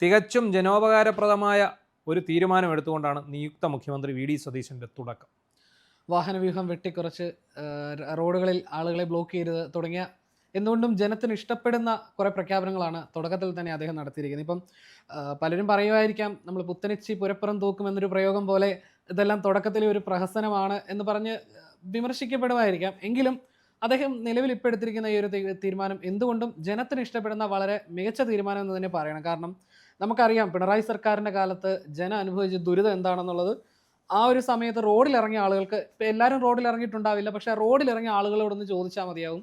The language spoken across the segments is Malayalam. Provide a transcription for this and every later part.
തികച്ചും ജനോപകാരപ്രദമായ ഒരു തീരുമാനമെടുത്തുകൊണ്ടാണ് നിയുക്ത മുഖ്യമന്ത്രി വി ഡി സതീശൻ്റെ തുടക്കം. വാഹനവ്യൂഹം വെട്ടിക്കുറച്ച് റോഡുകളിൽ ആളുകളെ ബ്ലോക്ക് ചെയ്ത് തുടങ്ങിയ എന്തുകൊണ്ടും ജനത്തിന് ഇഷ്ടപ്പെടുന്ന കുറേ പ്രഖ്യാപനങ്ങളാണ് തുടക്കത്തിൽ തന്നെ അദ്ദേഹം നടത്തിയിരിക്കുന്നത്. ഇപ്പം പലരും പറയുമായിരിക്കാം, നമ്മൾ പുത്തനച്ചി പുരപ്പുറം തൂക്കുമെന്നൊരു പ്രയോഗം പോലെ ഇതെല്ലാം തുടക്കത്തിലെ ഒരു പ്രഹസനമാണ് എന്ന് പറഞ്ഞ് വിമർശിക്കപ്പെടുമായിരിക്കാം. എങ്കിലും അദ്ദേഹം നിലവിൽ ഇപ്പോൾ എടുത്തിരിക്കുന്ന ഈ ഒരു തീരുമാനം എന്തുകൊണ്ടും ജനത്തിന് ഇഷ്ടപ്പെടുന്ന വളരെ മികച്ച തീരുമാനം എന്ന് തന്നെ പറയണം. കാരണം നമുക്കറിയാം, പിണറായി സർക്കാരിൻ്റെ കാലത്ത് ജനം അനുഭവിച്ച ദുരിതം എന്താണെന്നുള്ളത്. ആ ഒരു സമയത്ത് റോഡിലിറങ്ങിയ ആളുകൾക്ക്, ഇപ്പം എല്ലാവരും റോഡിൽ ഇറങ്ങിയിട്ടുണ്ടാവില്ല, പക്ഷേ റോഡിലിറങ്ങിയ ആളുകളോടൊന്ന് ചോദിച്ചാൽ മതിയാവും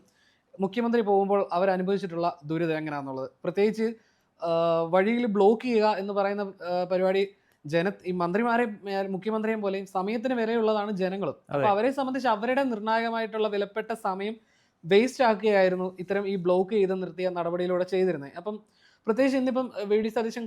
മുഖ്യമന്ത്രി പോകുമ്പോൾ അവരനുഭവിച്ചിട്ടുള്ള ദുരിതം എങ്ങനെയാണെന്നുള്ളത്. പ്രത്യേകിച്ച് വഴിയിൽ ബ്ലോക്ക് ചെയ്യുക എന്ന് പറയുന്ന പരിപാടി ഈ മുഖ്യമന്ത്രിയെയും പോലെയും സമയത്തിന് വിലയുള്ളതാണ് ജനങ്ങളും. അപ്പോൾ അവരെ സംബന്ധിച്ച് അവരുടെ നിർണായകമായിട്ടുള്ള വിലപ്പെട്ട സമയം വേസ്റ്റ് ആക്കുകയായിരുന്നു ഇത്തരം ഈ ബ്ലോക്ക് ചെയ്ത് നിർത്തിയ നടപടിയിലൂടെ ചെയ്തിരുന്നത്. അപ്പം പ്രത്യേകിച്ച് ഇന്നിപ്പം വി ഡി സതീശൻ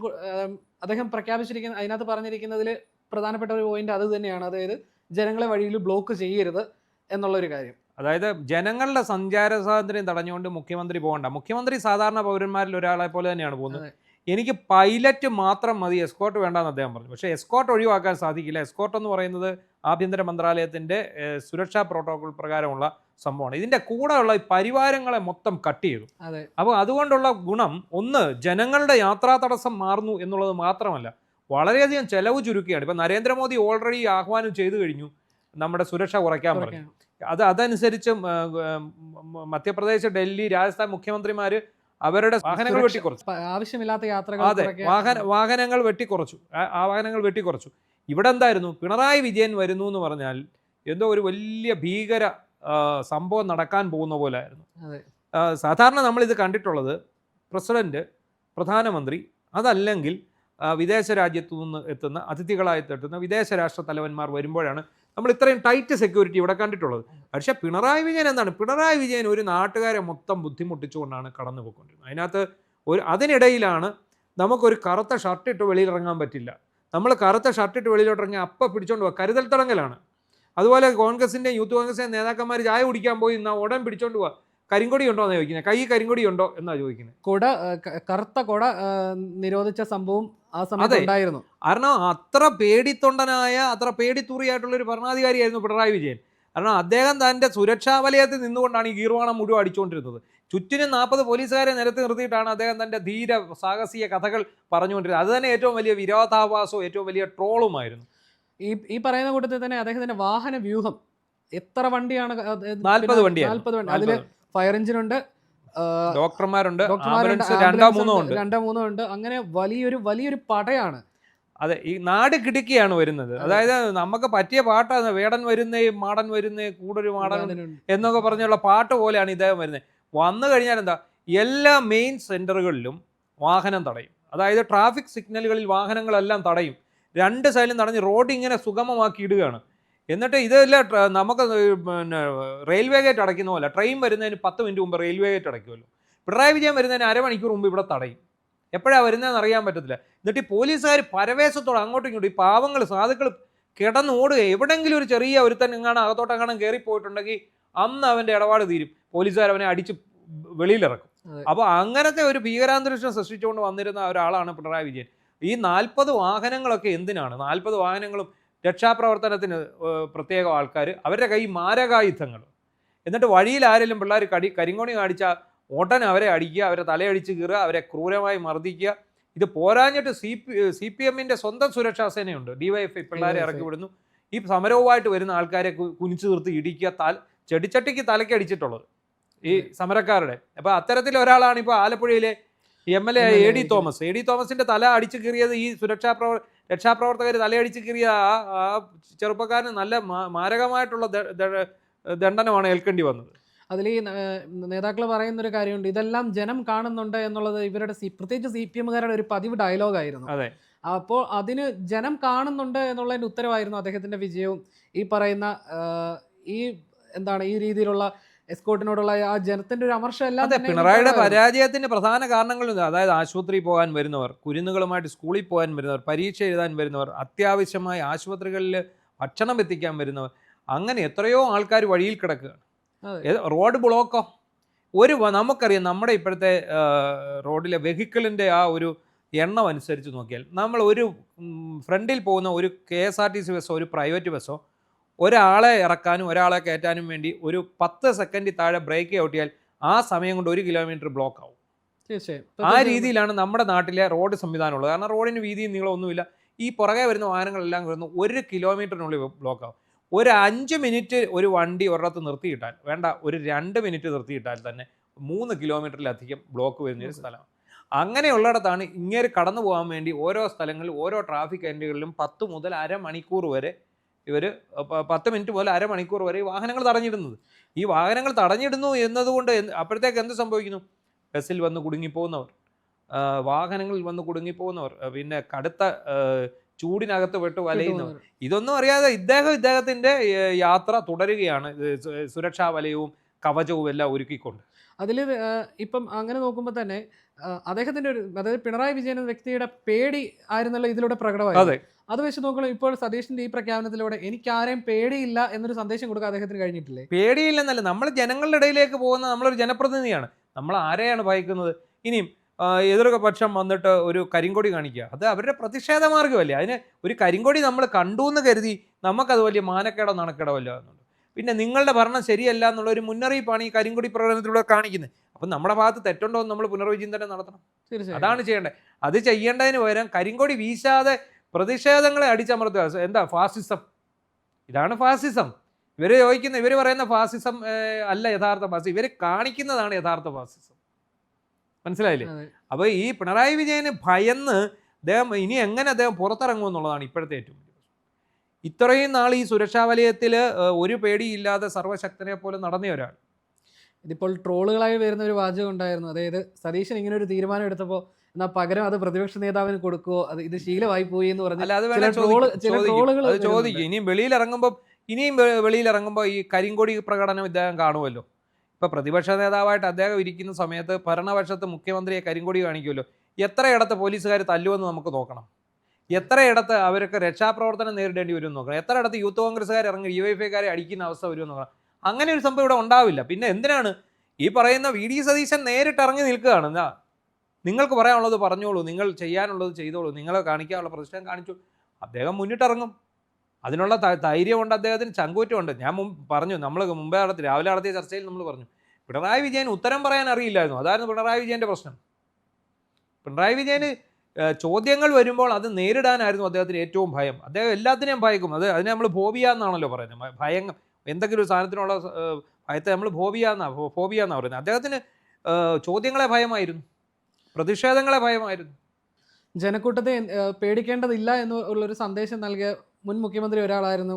അദ്ദേഹം പ്രഖ്യാപിച്ചിരിക്കുന്ന, അതിനകത്ത് പറഞ്ഞിരിക്കുന്നതിൽ പ്രധാനപ്പെട്ട ഒരു പോയിന്റ് അത് തന്നെയാണ്. അതായത് ജനങ്ങളെ വഴിയിൽ ബ്ലോക്ക് ചെയ്യരുത് എന്നുള്ളൊരു കാര്യം. അതായത് ജനങ്ങളുടെ സഞ്ചാര സ്വാതന്ത്ര്യം തടഞ്ഞുകൊണ്ട് മുഖ്യമന്ത്രി പോകണ്ട. മുഖ്യമന്ത്രി സാധാരണ പൗരന്മാരിൽ ഒരാളെ പോലെ തന്നെയാണ് പോകുന്നത്. എനിക്ക് പൈലറ്റ് മാത്രം മതി, എസ്കോർട്ട് വേണ്ടെന്ന് അദ്ദേഹം പറഞ്ഞു. പക്ഷേ എസ്കോർട്ട് ഒഴിവാക്കാൻ സാധിക്കില്ല. എസ്കോർട്ട് എന്ന് പറയുന്നത് ആഭ്യന്തര മന്ത്രാലയത്തിൻ്റെ സുരക്ഷാ പ്രോട്ടോകോൾ പ്രകാരമുള്ള സംഭവമാണ്. ഇതിൻ്റെ കൂടെയുള്ള ഈ പരിവാരങ്ങളെ മൊത്തം കട്ട് ചെയ്തു. അപ്പോൾ അതുകൊണ്ടുള്ള ഗുണം, ഒന്ന്, ജനങ്ങളുടെ യാത്രാ തടസ്സം മാറുന്നു എന്നുള്ളത് മാത്രമല്ല, വളരെയധികം ചെലവ് ചുരുക്കുകയാണ്. ഇപ്പം നരേന്ദ്രമോദി ഓൾറെഡി ആഹ്വാനം ചെയ്തു കഴിഞ്ഞു നമ്മുടെ സുരക്ഷ കുറയ്ക്കാൻ പറഞ്ഞു. അതനുസരിച്ച് മധ്യപ്രദേശ്, ഡൽഹി, രാജസ്ഥാൻ മുഖ്യമന്ത്രിമാർ അവരുടെ വാഹനങ്ങൾ വെട്ടിക്കുറച്ചു. ആവശ്യമില്ലാത്ത യാത്രകൾ, അതെ, വാഹനങ്ങൾ വെട്ടിക്കുറച്ചു. ഇവിടെ എന്തായിരുന്നു, പിണറായി വിജയൻ വരുന്നു എന്ന് പറഞ്ഞാൽ എന്തോ ഒരു വലിയ ഭീകര സംഭവം നടക്കാൻ പോകുന്ന പോലെ ആയിരുന്നു. സാധാരണ നമ്മളിത് കണ്ടിട്ടുള്ളത് പ്രസിഡന്റ്, പ്രധാനമന്ത്രി, അതല്ലെങ്കിൽ വിദേശ രാജ്യത്തു നിന്ന് എത്തുന്ന അതിഥികളായി എത്തുന്ന വിദേശ രാഷ്ട്ര തലവന്മാർ വരുമ്പോഴാണ് നമ്മൾ ഇത്രയും ടൈറ്റ് സെക്യൂരിറ്റി ഇവിടെ കണ്ടിട്ടുള്ളത്. പക്ഷേ പിണറായി വിജയൻ എന്താണ്, പിണറായി വിജയൻ ഒരു നാട്ടുകാരെ മൊത്തം ബുദ്ധിമുട്ടിച്ചുകൊണ്ടാണ് കടന്നു പോയിക്കൊണ്ടിരുന്നത്. അതിനകത്ത് അതിനിടയിലാണ് നമുക്കൊരു കറുത്ത ഷർട്ടിട്ട് വെളിയിലിറങ്ങാൻ പറ്റില്ല. നമ്മൾ കറുത്ത ഷർട്ടിട്ട് വെളിയിലോട്ടിറങ്ങി അപ്പം പിടിച്ചോണ്ട് പോവുക, കരുതൽ തടങ്കലാണ്. അതുപോലെ കോൺഗ്രസിൻ്റെ യൂത്ത് കോൺഗ്രസിൻ്റെ നേതാക്കന്മാർ ചായ കുടിക്കാൻ പോയി ഉടൻ പിടിച്ചോണ്ട് പോവുക. കരിങ്കൊടി ഉണ്ടോ എന്നാണ് ചോദിക്കുന്നത്, കൈ കരിങ്കൊടി ഉണ്ടോ എന്നാണ് ചോദിക്കുന്നത്. കറുത്ത കൊട നിരോധിച്ച സംഭവം ആ സമയത്ത് ഉണ്ടായിരുന്നു. കാരണം അത്ര പേടിത്തൊണ്ടനായ, അത്ര പേടിത്തൂറിയായിട്ടുള്ളൊരു ഭരണാധികാരിയായിരുന്നു പിണറായി വിജയൻ. കാരണം അദ്ദേഹം തൻ്റെ സുരക്ഷാ വലയത്തിൽ നിന്നുകൊണ്ടാണ് ഈ ഗീർവാണം മുഴുവൻ അടിച്ചുകൊണ്ടിരുന്നത്. ചുറ്റിനും 40 പോലീസുകാരെ നിരത്തി നിർത്തിയിട്ടാണ് അദ്ദേഹം തൻ്റെ ധീര സാഹസിക കഥകൾ പറഞ്ഞുകൊണ്ടിരുന്നത്. അത് തന്നെ ഏറ്റവും വലിയ വിരോധാഭാസവും ഏറ്റവും വലിയ ട്രോളുമായിരുന്നു. ഈ പറയുന്ന കൂട്ടത്തിൽ തന്നെ അദ്ദേഹത്തിന്റെ വാഹന വ്യൂഹം, എത്ര വണ്ടിയാണ്? 40 വണ്ടി. അതിൽ ഫയർ എഞ്ചിനുണ്ട്, ഡോക്ടർമാരുണ്ട്, രണ്ടോ മൂന്നോ ഉണ്ട്. അങ്ങനെ വലിയൊരു പടയാണ്. അതെ, ഈ നാട് കിടുക്കിയാണ് വരുന്നത്. അതായത് നമുക്ക് പറ്റിയ പാട്ടാണ്. വേടൻ വരുന്നേ, മാടൻ വരുന്നേ, കൂടൊരു മാടൻ എന്നൊക്കെ പറഞ്ഞുള്ള പാട്ട് പോലെയാണ് ഇദ്ദേഹം വരുന്നത്. വന്നു കഴിഞ്ഞാൽ എന്താ, എല്ലാ മെയിൻ സെന്ററുകളിലും വാഹനം തടയും. അതായത് ട്രാഫിക് സിഗ്നലുകളിൽ വാഹനങ്ങളെല്ലാം തടയും. 2 സൈഡിലും തടഞ്ഞ് റോഡ് ഇങ്ങനെ സുഗമമാക്കി ഇടുകയാണ്. എന്നിട്ട് ഇതെല്ലാം നമുക്ക് പിന്നെ റെയിൽവേ ഗേറ്റ് അടയ്ക്കുന്ന പോലെ, ട്രെയിൻ വരുന്നതിന് 10 മിനിറ്റ് മുമ്പ് റെയിൽവേ ഗേറ്റ് അടയ്ക്കുമല്ലോ, പിണറായി വിജയൻ വരുന്നതിന് അരമണിക്കൂർ മുമ്പ് ഇവിടെ തടയും. എപ്പോഴാണ് വരുന്നതെന്ന് അറിയാൻ പറ്റത്തില്ല. എന്നിട്ട് ഈ പോലീസുകാർ പരവേശത്തോടെ അങ്ങോട്ടും ഇങ്ങോട്ടും, ഈ പാവങ്ങൾ സാധുക്കൾ കിടന്ന് ഓടുക. എവിടെയെങ്കിലും ഒരു ചെറിയ ഒരുത്തൻ എങ്ങാനും അകത്തോട്ടെങ്ങാനും കയറിപ്പോയിട്ടുണ്ടെങ്കിൽ അന്ന് അവൻ്റെ ഇടപാട് തീരും. പോലീസുകാർ അവനെ അടിച്ച് വെളിയിലിറക്കും. അപ്പോൾ അങ്ങനത്തെ ഒരു ഭീകരാന്തരീക്ഷം സൃഷ്ടിച്ചുകൊണ്ട് വന്നിരുന്ന ഒരാളാണ് പിണറായി വിജയൻ. ഈ 40 വാഹനങ്ങളൊക്കെ എന്തിനാണ്? 40 വാഹനങ്ങളും രക്ഷാപ്രവർത്തനത്തിന് പ്രത്യേക ആൾക്കാർ, അവരുടെ കൈ മാരകായുധങ്ങൾ. എന്നിട്ട് വഴിയിൽ ആരെങ്കിലും പിള്ളേർ കരിങ്കോണി കാണിച്ചാൽ ഉടൻ അവരെ അടിക്കുക, അവരെ തലയടിച്ച് കീറുക, അവരെ ക്രൂരമായി മർദ്ദിക്കുക. ഇത് പോരാഞ്ഞിട്ട് CPM-ന്റെ സ്വന്തം സുരക്ഷാ സേനയുണ്ട്, DYFI, പിള്ളേരെ ഇറക്കി വിടുന്നു. ഈ സമരവുമായിട്ട് വരുന്ന ആൾക്കാരെ കുനിച്ചു നിർത്തി ഇടിക്കുക, ചെടിച്ചട്ടിക്ക് തലയ്ക്കടിച്ചിട്ടുള്ളത് ഈ സമരക്കാരുടെ. അപ്പോൾ അത്തരത്തിലൊരാളാണ് ഇപ്പോൾ ആലപ്പുഴയിലെ MLA AD തോമസ്. AD തോമസിന്റെ തല അടിച്ചു കീറിയത് ഈ രക്ഷാപ്രവർത്തകർ തലയടിച്ച് കീറിയ ആ ചെറുപ്പക്കാരന് നല്ല മാരകമായിട്ടുള്ള ദണ്ഡനമാണ് ഏൽക്കേണ്ടി വന്നത്. അതിൽ ഈ നേതാക്കൾ പറയുന്നൊരു കാര്യമുണ്ട്, ഇതെല്ലാം ജനം കാണുന്നുണ്ട് എന്നുള്ളത് ഇവരുടെ പ്രത്യേകിച്ച് CPM-കാരുടെ ഒരു പതിവ് ഡയലോഗായിരുന്നു. അപ്പോൾ അതിന് ജനം കാണുന്നുണ്ട് എന്നുള്ളതിൻ്റെ ഉത്തരവായിരുന്നു അദ്ദേഹത്തിന്റെ വിജയവും ഈ പറയുന്ന ഈ രീതിയിലുള്ള എസ്കോർട്ടിനോടുള്ള ആ ജനത്തിന്റെ ഒരു അമർഷം എല്ലാം. അതെ, പിണറായിയുടെ പരാജയത്തിന് പ്രധാന കാരണങ്ങളുണ്ട്. അതായത് ആശുപത്രി പോകാൻ വരുന്നവർ, കുരുന്നുകളുമായിട്ട് സ്കൂളിൽ പോകാൻ വരുന്നവർ, പരീക്ഷ എഴുതാൻ വരുന്നവർ, അത്യാവശ്യമായി ആശുപത്രികളിൽ ഭക്ഷണം എത്തിക്കാൻ വരുന്നവർ, അങ്ങനെ എത്രയോ ആൾക്കാർ വഴിയിൽ കിടക്കുകയാണ്. റോഡ് ബ്ലോക്കോ, നമുക്കറിയാം നമ്മുടെ ഇപ്പോഴത്തെ റോഡിലെ വെഹിക്കിളിൻ്റെ ആ ഒരു എണ്ണം അനുസരിച്ച് നോക്കിയാൽ നമ്മൾ ഒരു ഫ്രണ്ടിൽ പോകുന്ന ഒരു KSRTC ബസ്സോ ഒരു പ്രൈവറ്റ് ബസ്സോ ഒരാളെ ഇറക്കാനും ഒരാളെ കയറ്റാനും വേണ്ടി ഒരു 10 സെക്കൻഡിൽ താഴെ ബ്രേക്ക് ഔട്ടിയാൽ ആ സമയം കൊണ്ട് 1 കിലോമീറ്റർ ബ്ലോക്ക് ആവും. ആ രീതിയിലാണ് നമ്മുടെ നാട്ടിലെ റോഡ് സംവിധാനം ഉള്ളത്. കാരണം റോഡിന് വീതിയും നീളമൊന്നുമില്ല. ഈ പുറകെ വരുന്ന വാഹനങ്ങളെല്ലാം വരുന്നു 1 കിലോമീറ്ററിനുള്ളിൽ ബ്ലോക്ക് ആവും. ഒരു 5 മിനിറ്റ് ഒരു വണ്ടി ഒരിടത്ത് നിർത്തിയിട്ടാൽ വേണ്ട, ഒരു 2 മിനിറ്റ് നിർത്തിയിട്ടാൽ തന്നെ 3 കിലോമീറ്ററിലധികം ബ്ലോക്ക് വരുന്നൊരു സ്ഥലമാണ്. അങ്ങനെയുള്ളിടത്താണ് ഇങ്ങനെ കടന്നു പോകാൻ വേണ്ടി ഓരോ സ്ഥലങ്ങളിൽ ഓരോ ട്രാഫിക് എൻഡുകളിലും 10 മുതൽ അരമണിക്കൂർ വരെ ഇവർ 10 മിനിറ്റ് മുതൽ അരമണിക്കൂർ വരെ ഈ വാഹനങ്ങൾ തടഞ്ഞിടുന്നത്. ഈ വാഹനങ്ങൾ തടഞ്ഞിടുന്നു എന്നതുകൊണ്ട് അപ്പോഴത്തേക്ക് എന്ത് സംഭവിക്കുന്നു? ബസ്സിൽ വന്ന് കുടുങ്ങിപ്പോകുന്നവർ, വാഹനങ്ങളിൽ വന്ന് കുടുങ്ങിപ്പോകുന്നവർ, പിന്നെ കടുത്ത ചൂടിനകത്ത് പെട്ട് വലയുന്നവർ, ഇതൊന്നും അറിയാതെ ഇദ്ദേഹത്തിൻ്റെ യാത്ര തുടരുകയാണ് സുരക്ഷാ വലയവും കവചവും എല്ലാം ഒരുക്കിക്കൊണ്ട്. അതിൽ ഇപ്പം അങ്ങനെ നോക്കുമ്പോൾ തന്നെ അദ്ദേഹത്തിന്റെ ഒരു, അതായത് പിണറായി വിജയൻ എന്ന വ്യക്തിയുടെ പേടി ആയിരുന്നല്ലോ ഇതിലൂടെ പ്രകടമായി. അത് വെച്ച് നോക്കുമ്പോൾ ഇപ്പോൾ സതീഷിന്റെ ഈ പ്രഖ്യാപനത്തിലൂടെ എനിക്ക് ആരെയും പേടിയില്ല എന്നൊരു സന്ദേശം കൊടുക്കാൻ അദ്ദേഹത്തിന് കഴിഞ്ഞിട്ടില്ലേ? പേടിയില്ലെന്നല്ല, നമ്മൾ ജനങ്ങളുടെ ഇടയിലേക്ക് പോകുന്ന നമ്മളൊരു ജനപ്രതിനിധിയാണ്. നമ്മൾ ആരെയാണ് ഭയക്കുന്നത്? ഇനിയും എതിർപക്ഷം വന്നിട്ട് ഒരു കരിങ്കൊടി കാണിക്കുക, അത് അവരുടെ പ്രതിഷേധ മാർഗമല്ലേ. അതിന് ഒരു കരിങ്കൊടി നമ്മൾ കണ്ടു എന്ന് കരുതി നമുക്കത് വലിയ മാനക്കേടോ നാണക്കേടോ അല്ല എന്നുണ്ട്. പിന്നെ നിങ്ങളുടെ ഭരണം ശരിയല്ല എന്നുള്ള ഒരു മുന്നറിയിപ്പാണ് ഈ കരിങ്കൊടി പ്രകടനത്തിലൂടെ കാണിക്കുന്നത്. അപ്പം നമ്മുടെ ഭാഗത്ത് തെറ്റുണ്ടോ എന്ന് നമ്മൾ പുനർവിചിന്തനം നടത്തണം. അതാണ് ചെയ്യേണ്ടത്. അത് ചെയ്യേണ്ടതിന് പകരം കരിങ്കൊടി വീശാതെ പ്രതിഷേധങ്ങളെ അടിച്ചമർത്തുക. എന്താ ഫാസിസം? ഇതാണ് ഫാസിസം. ഇവർ പറയുന്ന ഫാസിസം അല്ല യഥാർത്ഥ ഫാസിസം, ഇവർ കാണിക്കുന്നതാണ് യഥാർത്ഥ ഫാസിസം. മനസ്സിലായില്ലേ? അപ്പോൾ ഈ പിണറായി വിജയന് ഭയന്ന് അദ്ദേഹം ഇനി എങ്ങനെ അദ്ദേഹം പുറത്തിറങ്ങുമെന്നുള്ളതാണ് ഇപ്പോഴത്തെ ഏറ്റവും വലിയ പ്രശ്നം. ഇത്രയും നാൾ ഈ സുരക്ഷാ വലയത്തിൽ ഒരു പേടിയില്ലാതെ സർവ്വശക്തനെ പോലെ നടന്ന ഒരാൾ. ഇതിപ്പോൾ ട്രോളുകളായി വരുന്ന ഒരു വാചകം ഉണ്ടായിരുന്നു, അതായത് സതീശൻ ഇങ്ങനെ ഒരു തീരുമാനം എടുത്തപ്പോൾ എന്നാൽ പകരം അത് പ്രതിപക്ഷ നേതാവിന് കൊടുക്കുവോ, അത് ഇത് ശീലമായി പോയി എന്ന് പറഞ്ഞു ചോദിക്കും. ഇനിയും വെളിയിലിറങ്ങുമ്പോൾ ഈ കരിങ്കൊടി പ്രകടനം ഇദ്ദേഹം കാണുമല്ലോ. ഇപ്പൊ പ്രതിപക്ഷ നേതാവായിട്ട് അദ്ദേഹം ഇരിക്കുന്ന സമയത്ത് ഭരണപക്ഷത്ത് മുഖ്യമന്ത്രിയെ കരിങ്കൊടി കാണിക്കുമല്ലോ. എത്രയിടത്ത് പോലീസുകാർ തല്ലുമെന്ന് നമുക്ക് നോക്കണം. എത്രയിടത്ത് അവർക്ക് രക്ഷാപ്രവർത്തനം നേരിടേണ്ടി വരുമെന്ന് നോക്കണം. എത്രയിടത്ത് യൂത്ത് കോൺഗ്രസ്സുകാർ ഇറങ്ങി UIFIക്കാരെ അടിക്കുന്ന അവസ്ഥ വരുമെന്ന് നോക്കണം. അങ്ങനെ ഒരു സംഭവം ഇവിടെ ഉണ്ടാവില്ല. പിന്നെ എന്തിനാണ് ഈ പറയുന്ന VD സതീശൻ നേരിട്ട് ഇറങ്ങി നിൽക്കുകയാണ്. എന്താ നിങ്ങൾക്ക് പറയാനുള്ളത് പറഞ്ഞോളൂ, നിങ്ങൾ ചെയ്യാനുള്ളത് ചെയ്തോളൂ, നിങ്ങളെ കാണിക്കാനുള്ള പ്രതിഷ്ഠ കാണിച്ചു. അദ്ദേഹം മുന്നിട്ടിറങ്ങും. അതിനുള്ള ധൈര്യമുണ്ട്, അദ്ദേഹത്തിന് ചങ്കൂറ്റമുണ്ട്. ഞാൻ പറഞ്ഞു, നമ്മൾ രാവിലെ നടത്തിയ ചർച്ചയിൽ നമ്മൾ പറഞ്ഞു, പിണറായി വിജയൻ ഉത്തരം പറയാൻ അറിയില്ലായിരുന്നു. അതായിരുന്നു പിണറായി വിജയൻ്റെ പ്രശ്നം. പിണറായി വിജയന് ചോദ്യങ്ങൾ വരുമ്പോൾ അത് നേരിടാനായിരുന്നു അദ്ദേഹത്തിന് ഏറ്റവും ഭയം. അദ്ദേഹം എല്ലാത്തിനെയും ഭയക്കും. അതിനെ നമ്മൾ ഫോബിയ എന്നാണല്ലോ പറയുന്നത്. ഭയം, എന്തെങ്കിലും ഒരു സാധനത്തിനുള്ള ഭയത്തെ നമ്മൾ ഫോബിയ എന്നാണ് പറയുന്നത്. അദ്ദേഹത്തിന് ചോദ്യങ്ങളെ ഭയമായിരുന്നു, പ്രതിഷേധങ്ങളെ ഭയമായിരുന്നു. ജനക്കൂട്ടത്തെ പേടിക്കേണ്ടതില്ല എന്നുള്ളൊരു സന്ദേശം നൽകിയ മുൻ മുഖ്യമന്ത്രി ഒരാളായിരുന്നു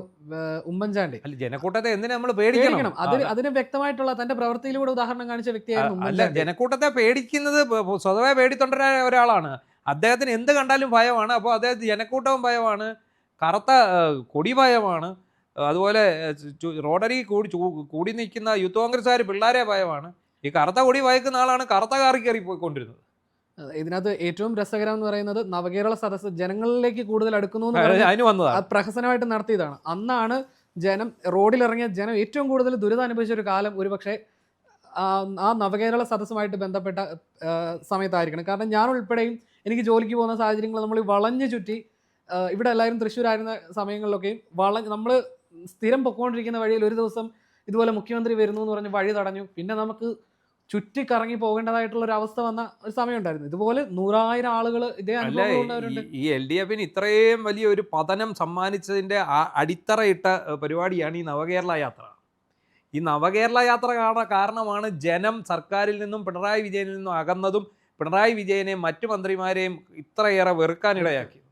ഉമ്മൻചാണ്ടി. അല്ല, ജനക്കൂട്ടത്തെ എന്തിനാ നമ്മൾ പേടിക്കണം? അതിന് വ്യക്തമായിട്ടുള്ള തന്റെ പ്രവൃത്തിയിലൂടെ ഉദാഹരണം കാണിച്ച വ്യക്തിയായിരുന്നു. അല്ല, ജനക്കൂട്ടത്തെ പേടിക്കുന്നത് സ്വതവേ പേടിത്തൊണ്ടരായ ഒരാളാണ്. അദ്ദേഹത്തിന് എന്ത് കണ്ടാലും ഭയമാണ്. അപ്പോൾ അദ്ദേഹത്തിന് ജനക്കൂട്ടവും ഭയമാണ്, കറുത്ത കൊടി ഭയമാണ്, അതുപോലെ റോഡരി കൂടി നിൽക്കുന്ന യൂത്ത് കോൺഗ്രസ്സുകാർ പിള്ളേരെ ഭയമാണ്. ഈ കറുത്ത കൊടി ഭയക്കുന്ന ആളാണ് കറുത്ത കാറി കയറി പോയിക്കൊണ്ടിരുന്നത്. ഇതിനകത്ത് ഏറ്റവും രസകരം എന്ന് പറയുന്നത് നവകേരള സദസ്സ് ജനങ്ങളിലേക്ക് കൂടുതൽ അടുക്കുന്നു പ്രഹസനമായിട്ട് നടത്തിയതാണ്. അന്നാണ് ജനം റോഡിലിറങ്ങിയ ജനം ഏറ്റവും കൂടുതൽ ദുരിതം അനുഭവിച്ച ഒരു കാലം ഒരുപക്ഷെ ആ നവകേരള സദസ്സുമായിട്ട് ബന്ധപ്പെട്ട സമയത്തായിരിക്കണം. കാരണം ഞാൻ ഉൾപ്പെടെയും എനിക്ക് ജോലിക്ക് പോകുന്ന സാഹചര്യങ്ങൾ നമ്മൾ വളഞ്ഞു ചുറ്റി, ഇവിടെ എല്ലാവരും തൃശ്ശൂരായിരുന്ന സമയങ്ങളിലൊക്കെയും നമ്മൾ സ്ഥിരം പൊക്കോണ്ടിരിക്കുന്ന വഴിയിൽ ഒരു ദിവസം ഇതുപോലെ മുഖ്യമന്ത്രി വരുന്നു എന്ന് പറഞ്ഞ് വഴി തടഞ്ഞു. പിന്നെ നമുക്ക് ചുറ്റിക്കറങ്ങി പോകേണ്ടതായിട്ടുള്ള ഒരു അവസ്ഥ വന്ന ഒരു സമയം ഉണ്ടായിരുന്നു. ഇതുപോലെ 100,000 ആളുകൾ ഇതേ അനുഭവങ്ങളുള്ളവരുണ്ട്. ഈ LDFന് ഇത്രയും വലിയ ഒരു പതനം സമ്മാനിച്ചതിന്റെ അടിത്തറയിട്ട പരിപാടിയാണ് ഈ നവകേരള യാത്ര. ഈ നവകേരള യാത്ര കാരണമാണ് ജനം സർക്കാരിൽ നിന്നും പിണറായി വിജയനിൽ നിന്നും അകന്നതും പിണറായി വിജയനെയും മറ്റു മന്ത്രിമാരെയും ഇത്രയേറെ വെറുക്കാനിടയാക്കിയത്.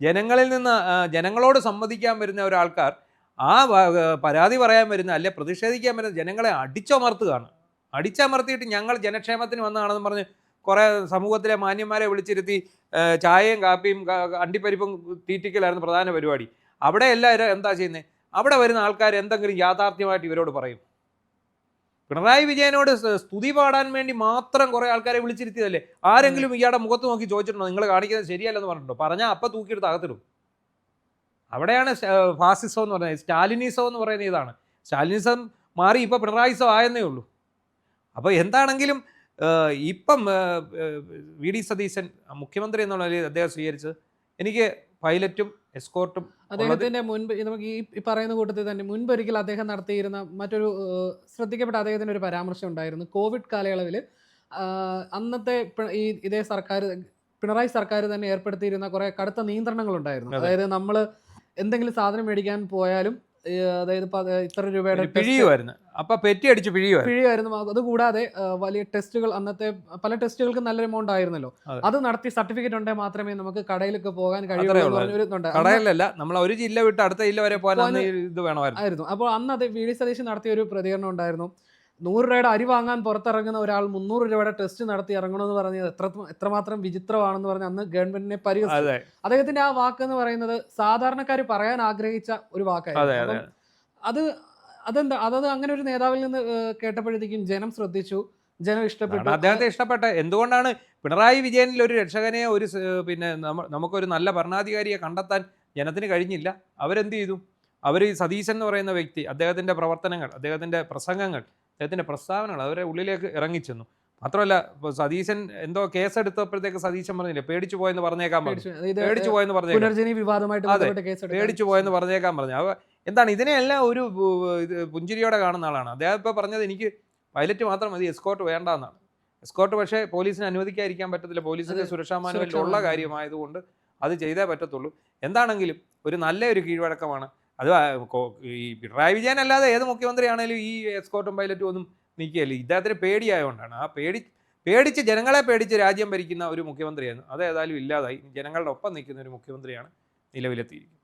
ജനങ്ങളിൽ നിന്ന് ജനങ്ങളോട് സംവദിക്കാൻ വരുന്ന ഒരാൾക്കാർ ആ പരാതി പറയാൻ വരുന്ന അല്ലെ പ്രതിഷേധിക്കാൻ വരുന്ന ജനങ്ങളെ അടിച്ചമർത്തിയിട്ട് ഞങ്ങൾ ജനക്ഷേമത്തിന് വന്നതാണെന്ന് പറഞ്ഞ് കുറേ സമൂഹത്തിലെ മാന്യന്മാരെ വിളിച്ചിരുത്തി ചായയും കാപ്പിയും അണ്ടിപ്പരിപ്പും തീറ്റിക്കലായിരുന്നു പ്രധാന പരിപാടി. അവിടെ എല്ലാവരും എന്താ ചെയ്യുന്നത്? അവിടെ വരുന്ന ആൾക്കാർ എന്തെങ്കിലും യാഥാർത്ഥ്യമായിട്ട് ഇവരോട് പറയും. പിണറായി വിജയനോട് സ്തുതി പാടാൻ വേണ്ടി മാത്രം കുറേ ആൾക്കാരെ വിളിച്ചിരുത്തിയതല്ലേ? ആരെങ്കിലും ഇയാളുടെ മുഖത്ത് നോക്കി ചോദിച്ചിട്ടുണ്ടോ നിങ്ങൾ കാണിക്കുന്നത് ശരിയല്ലെന്ന് പറഞ്ഞിട്ടുണ്ടോ? പറഞ്ഞാൽ അപ്പം തൂക്കിയെടുത്ത് അകത്തിടും. അവിടെയാണ് ഫാസിസം എന്ന് പറയുന്നത്. സ്റ്റാലിനിസം എന്ന് പറയുന്നത് ഇതാണ്. സ്റ്റാലിനിസം മാറി ഇപ്പോൾ പിണറായിസം ആയെന്നേ ഉള്ളൂ. അപ്പോൾ എന്താണെങ്കിലും ഇപ്പം വി ഡി സതീശൻ മുഖ്യമന്ത്രി എന്നുള്ള നിലയിൽ അദ്ദേഹം സ്വീകരിച്ചത് എനിക്ക് പൈലറ്റും എസ്കോർട്ടും അദ്ദേഹത്തിന്റെ മുൻപ് നമുക്ക് ഈ പറയുന്ന കൂട്ടത്തിൽ തന്നെ മുൻപൊരിക്കൽ അദ്ദേഹം നടത്തിയിരുന്ന മറ്റൊരു ശ്രദ്ധിക്കപ്പെട്ട അദ്ദേഹത്തിന്റെ ഒരു പരാമർശം ഉണ്ടായിരുന്നു. കോവിഡ് കാലയളവിൽ അന്നത്തെ ഇതേ സർക്കാർ, പിണറായി സർക്കാർ തന്നെ ഏർപ്പെടുത്തിയിരുന്ന കുറെ കടുത്ത നിയന്ത്രണങ്ങൾ ഉണ്ടായിരുന്നു. അതായത് നമ്മൾ എന്തെങ്കിലും സാധനം മേടിക്കാൻ പോയാലും അതായത് ഇത്ര രൂപയുടെ പിഴിയുമായിരുന്നു, അപ്പൊ പെറ്റി അടിച്ച് പിഴിയുമായിരുന്നു. അതുകൂടാതെ വലിയ ടെസ്റ്റുകൾ, അന്നത്തെ പല ടെസ്റ്റുകൾക്ക് നല്ല എമൗണ്ട് ആയിരുന്നല്ലോ, അത് നടത്തി സർട്ടിഫിക്കറ്റ് ഉണ്ടെങ്കിൽ മാത്രമേ നമുക്ക് കടയിലൊക്കെ പോകാൻ കഴിയുള്ളൂ. കടയിലല്ല, നമ്മൾ ഒരു ജില്ല വിട്ട് അടുത്ത ജില്ല വരെ പോകാൻ ഇത് വേണമായിരുന്നു. അപ്പോൾ അന്ന് അത് വി ഡി സതീശൻ നടത്തിയ ഒരു പ്രതികരണം ഉണ്ടായിരുന്നു. 100 രൂപയുടെ അരി വാങ്ങാൻ പുറത്തിറങ്ങുന്ന ഒരാൾ 300 രൂപയുടെ ടെസ്റ്റ് നടത്തി ഇറങ്ങണമെന്ന് പറഞ്ഞത് എത്രമാത്രം വിചിത്രമാണെന്ന് പറഞ്ഞ് അന്ന് ഗവൺമെന്റിനെ പരിഹസിച്ചു. അദ്ദേഹത്തിന്റെ ആ വാക്ക് എന്ന് പറയുന്നത് സാധാരണക്കാർ പറയാൻ ആഗ്രഹിച്ച ഒരു വാക്കായിരുന്നു. അതത് അങ്ങനെ ഒരു നേതാവിൽ നിന്ന് കേട്ടപ്പോഴത്തേക്കും ജനം ശ്രദ്ധിച്ചു, ജനം ഇഷ്ടപ്പെട്ടു. അദ്ദേഹത്തെ ഇഷ്ടപ്പെട്ട എന്തുകൊണ്ടാണ് പിണറായി വിജയനിൽ ഒരു രക്ഷകനെ, ഒരു പിന്നെ നമുക്കൊരു നല്ല ഭരണാധികാരിയെ കണ്ടെത്താൻ ജനത്തിന് കഴിഞ്ഞില്ല. അവരെന്ത് ചെയ്തു? അവർ സതീശൻ എന്ന് പറയുന്ന വ്യക്തി, അദ്ദേഹത്തിന്റെ പ്രവർത്തനങ്ങൾ, അദ്ദേഹത്തിന്റെ പ്രസംഗങ്ങൾ, അദ്ദേഹത്തിന്റെ പ്രസ്താവനകൾ അവരെ ഉള്ളിലേക്ക് ഇറങ്ങിച്ചെന്നു. മാത്രമല്ല സതീശൻ എന്തോ കേസെടുത്തപ്പോഴത്തേക്ക് സതീശൻ പറഞ്ഞില്ലേ പേടിച്ചു പോയെന്ന് പറഞ്ഞേക്കാൻ പറഞ്ഞു. പേടിച്ചു പോയെന്ന് പറഞ്ഞേക്കാൻ പറഞ്ഞു. എന്താണ് ഇതിനെല്ലാം ഒരു പുഞ്ചിരിയോടെ കാണുന്ന ആളാണ് അദ്ദേഹം. ഇപ്പോൾ പറഞ്ഞത് എനിക്ക് പൈലറ്റ് മാത്രം മതി, എസ്കോർട്ട് വേണ്ട എന്നാണ്. എസ്കോർട്ട് പക്ഷേ പോലീസിന് അനുവദിക്കാതിരിക്കാൻ പറ്റത്തില്ല, പോലീസിന്റെ സുരക്ഷാ മാനുവലിൽ ഉള്ള കാര്യമായതുകൊണ്ട് അത് ചെയ്തേ പറ്റത്തുള്ളൂ. എന്താണെങ്കിലും ഒരു നല്ലൊരു കീഴ്വഴക്കമാണ് അത്. ഈ പിണറായി വിജയൻ അല്ലാതെ ഏത് മുഖ്യമന്ത്രിയാണേലും ഈ എസ്കോർട്ടും പൈലറ്റും ഒന്നും നിൽക്കുകയല്ല. ഇദ്ദേഹത്തിന് പേടിയായതുകൊണ്ടാണ്. ആ പേടിച്ച് ജനങ്ങളെ പേടിച്ച് രാജ്യം ഭരിക്കുന്ന ഒരു മുഖ്യമന്ത്രിയായിരുന്നു. അത് ഏതായാലും ഇല്ലാതായി. ജനങ്ങളുടെ ഒപ്പം നിൽക്കുന്ന ഒരു മുഖ്യമന്ത്രിയാണ് നിലവിലെത്തിയിരിക്കുന്നത്.